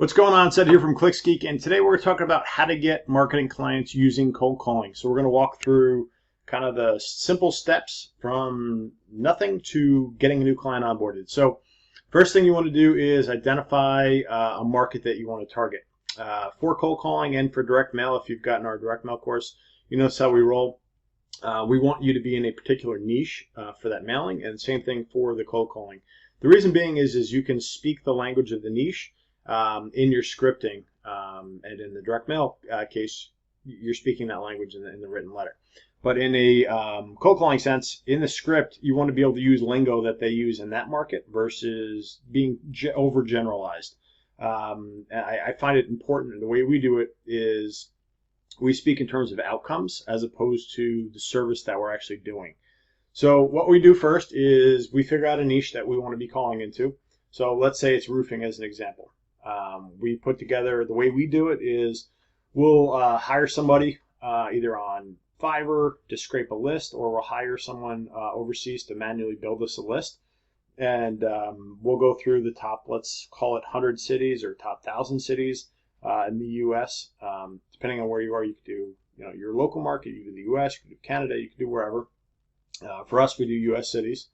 What's going on? Seth here from ClicksGeek, and today we're talking about how to get marketing clients using cold calling. So we're going to walk through kind of the simple steps from nothing to getting a new client onboarded. So first thing you want to do is identify a market that you want to target. For cold calling and for direct mail, if you've gotten our direct mail course, you notice how we roll. We want you to be in a particular niche for that mailing, and same thing for the cold calling. The reason being is you can speak the language of the niche in your scripting, and in the direct mail case, you're speaking that language in the written letter. But in a cold calling sense, in the script, you want to be able to use lingo that they use in that market versus being overgeneralized. I find it important, and the way we do it is we speak in terms of outcomes as opposed to the service that we're actually doing. So what we do first is we figure out a niche that we want to be calling into. So let's say it's roofing as an example. We put together, the way we do it is we'll hire somebody either on Fiverr to scrape a list, or we'll hire someone overseas to manually build us a list. And we'll go through the top, let's call it 100 cities or top 1,000 cities in the U.S. Depending on where you are, you could do your local market, you could do the U.S., you could do Canada, you could do wherever. For us, we do U.S. cities.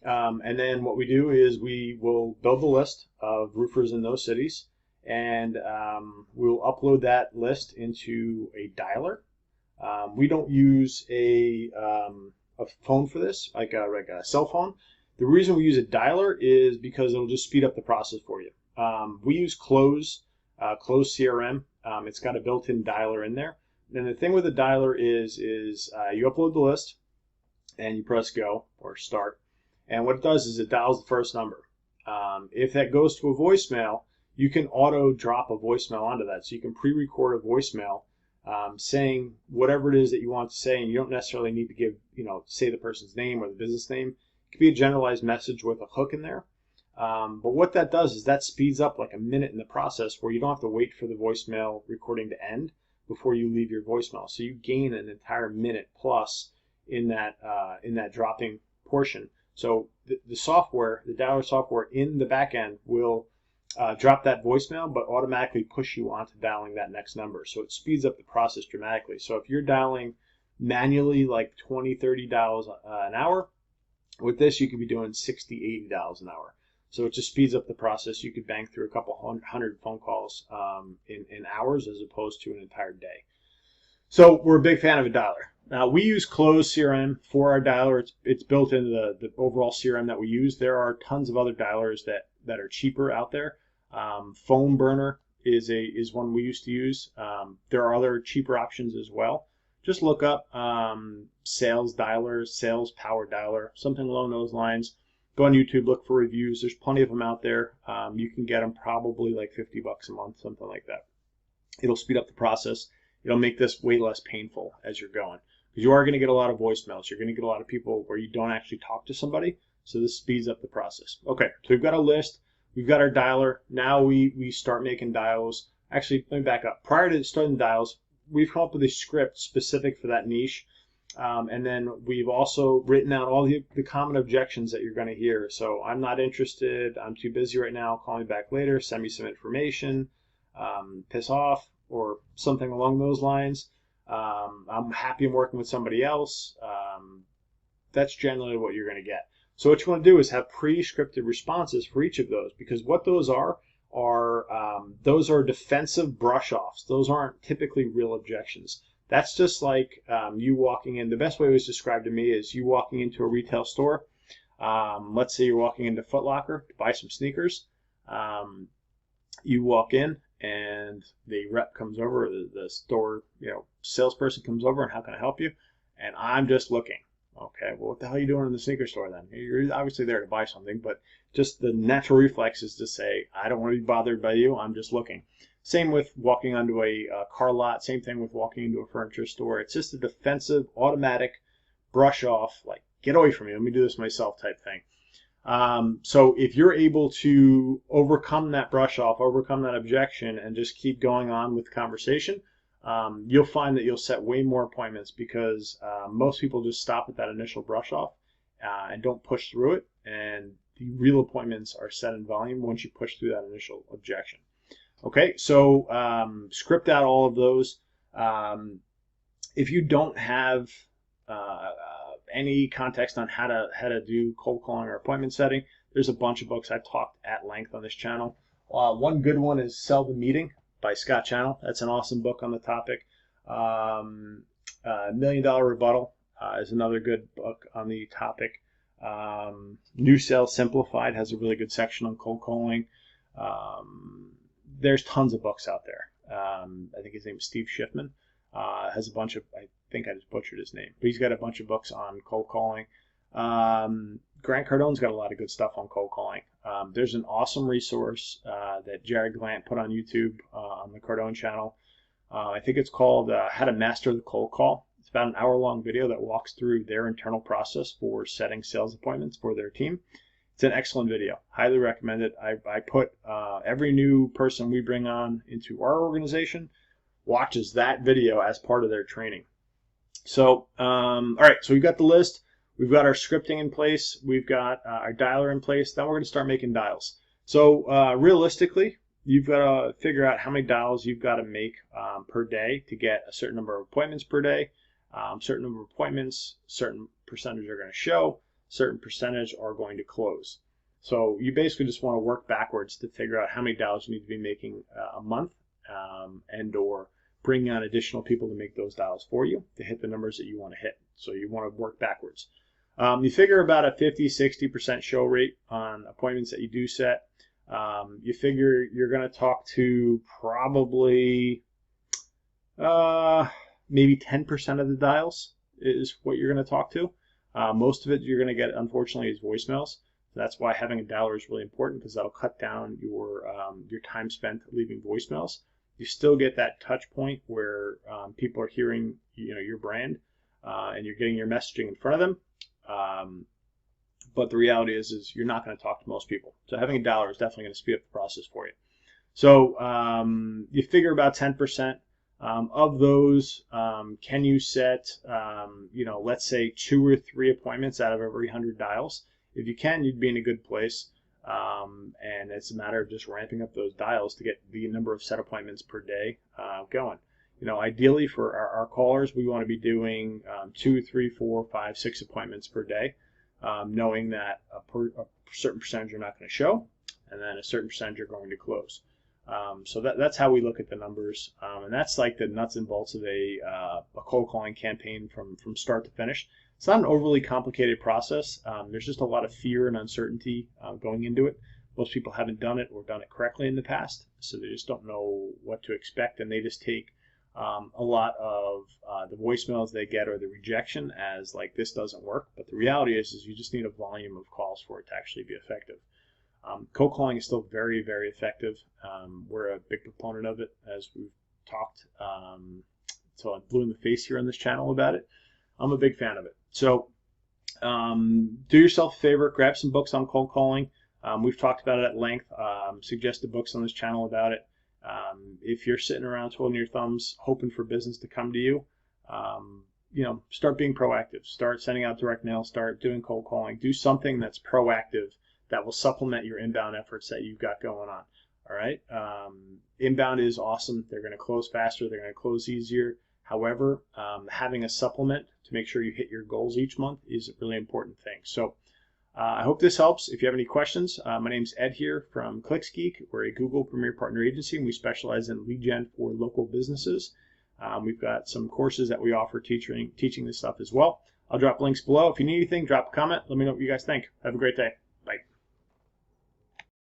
And then what we do is we will build the list of roofers in those cities, and we'll upload that list into a dialer. We don't use a phone for this, like a cell phone. The reason we use a dialer is because it'll just speed up the process for you. We use Close CRM. It's got a built-in dialer in there. And the thing with a dialer is you upload the list and you press go or start. And what it does is it dials the first number. If that goes to a voicemail, you can auto drop a voicemail onto that. So you can pre-record a voicemail saying whatever it is that you want to say, and you don't necessarily need to give, say the person's name or the business name. It could be a generalized message with a hook in there. But what that does is that speeds up like a minute in the process, where you don't have to wait for the voicemail recording to end before you leave your voicemail. So you gain an entire minute plus in that dropping portion. So the software, the dialer software in the back end will drop that voicemail, but automatically push you onto dialing that next number. So it speeds up the process dramatically. So if you're dialing manually like 20, 30 dials an hour, with this you could be doing 60, 80 dials an hour. So it just speeds up the process. You could bang through a couple hundred phone calls in hours as opposed to an entire day. So we're a big fan of a dialer. Now, we use Close CRM for our dialer. It's built into the overall CRM that we use. There are tons of other dialers that are cheaper out there. Phone Burner is one we used to use. There are other cheaper options as well. Just look up sales dialer, sales power dialer, something along those lines. Go on YouTube, look for reviews. There's plenty of them out there. You can get them probably like $50 a month, something like that. It'll speed up the process. It'll make this way less painful as you're going. Because you are going to get a lot of voicemails. You're going to get a lot of people where you don't actually talk to somebody. So this speeds up the process. Okay, so we've got a list. We've got our dialer. Now we start making dials. Actually, let me back up. Prior to starting the dials, we've come up with a script specific for that niche. And then we've also written out all the common objections that you're going to hear. So I'm not interested. I'm too busy right now. Call me back later. Send me some information. Piss off, or something along those lines. I'm happy I'm working with somebody else. That's generally what you're going to get. So what you want to do is have pre-scripted responses for each of those, because what those are defensive brush-offs. Those aren't typically real objections. That's just like you walking in. The best way it was described to me is you walking into a retail store. Let's say you're walking into Foot Locker to buy some sneakers. You walk in, and the rep comes over, the store, salesperson comes over, and how can I help you? And I'm just looking. Okay, well, what the hell are you doing in the sneaker store then? You're obviously there to buy something, but just the natural reflex is to say, I don't want to be bothered by you, I'm just looking. Same with walking onto a car lot, same thing with walking into a furniture store. It's just a defensive, automatic brush off, like, get away from me, let me do this myself type thing. So if you're able to overcome that brush off, overcome that objection, and just keep going on with the conversation, you'll find that you'll set way more appointments, because most people just stop at that initial brush off and don't push through it. And the real appointments are set in volume once you push through that initial objection. Okay, so script out all of those. If you don't have any context on how to do cold calling or appointment setting, there's a bunch of books. I've talked at length on this channel. One good one is Sell the Meeting by Scott Channel. That's an awesome book on the topic. Million Dollar Rebuttal is another good book on the topic. New Sales Simplified has a really good section on cold calling. There's tons of books out there. I think his name is Steve Schiffman. Has a bunch of, I think I just butchered his name, but he's got a bunch of books on cold calling. Grant Cardone's got a lot of good stuff on cold calling. There's an awesome resource that Jared Glant put on YouTube on the Cardone channel. I think it's called How to Master the Cold Call. It's about an hour-long video that walks through their internal process for setting sales appointments for their team. It's an excellent video. Highly recommend it. I put every new person we bring on into our organization watches that video as part of their training. So, all right, so we've got the list. We've got our scripting in place. We've got our dialer in place. Now we're going to start making dials. So realistically, you've got to figure out how many dials you've got to make per day to get a certain number of appointments per day. Certain number of appointments, certain percentage are going to show, certain percentage are going to close. So you basically just want to work backwards to figure out how many dials you need to be making a month and or bring on additional people to make those dials for you to hit the numbers that you want to hit. So you want to work backwards. You figure about a 50-60% show rate on appointments that you do set. You figure you're going to talk to probably maybe 10% of the dials is what you're going to talk to. Most of it you're going to get, unfortunately, is voicemails. That's why having a dialer is really important, because that'll cut down your time spent leaving voicemails. You still get that touch point where people are hearing your brand and you're getting your messaging in front of them. But the reality is you're not going to talk to most people. So having a dialer is definitely going to speed up the process for you. So you figure about 10%. Of those, can you set, let's say 2 or 3 appointments out of every 100 dials? If you can, you'd be in a good place. And it's a matter of just ramping up those dials to get the number of set appointments per day going. Ideally for our callers, we want to be doing 2, 3, 4, 5, 6 appointments per day, knowing that a certain percentage are not going to show, and then a certain percentage are going to close. So that's how we look at the numbers, and that's like the nuts and bolts of a cold calling campaign from start to finish. It's not an overly complicated process. There's just a lot of fear and uncertainty going into it. Most people haven't done it or done it correctly in the past, so they just don't know what to expect, and they just take a lot of the voicemails they get or the rejection as like, this doesn't work. But the reality is you just need a volume of calls for it to actually be effective. Cold calling is still very, very effective. We're a big proponent of it, as we've talked until I'm blue in the face here on this channel about it. I'm a big fan of it. So do yourself a favor, grab some books on cold calling. We've talked about it at length, suggested books on this channel about it. If you're sitting around twiddling your thumbs, hoping for business to come to you, start being proactive. Start sending out direct mail. Start doing cold calling. Do something that's proactive that will supplement your inbound efforts that you've got going on. All right. Inbound is awesome. They're going to close faster. They're going to close easier. However, having a supplement to make sure you hit your goals each month is a really important thing. So I hope this helps. If you have any questions, my name's Ed here from ClicksGeek. We're a Google Premier Partner Agency, and we specialize in lead gen for local businesses. We've got some courses that we offer teaching this stuff as well. I'll drop links below. If you need anything, drop a comment. Let me know what you guys think. Have a great day.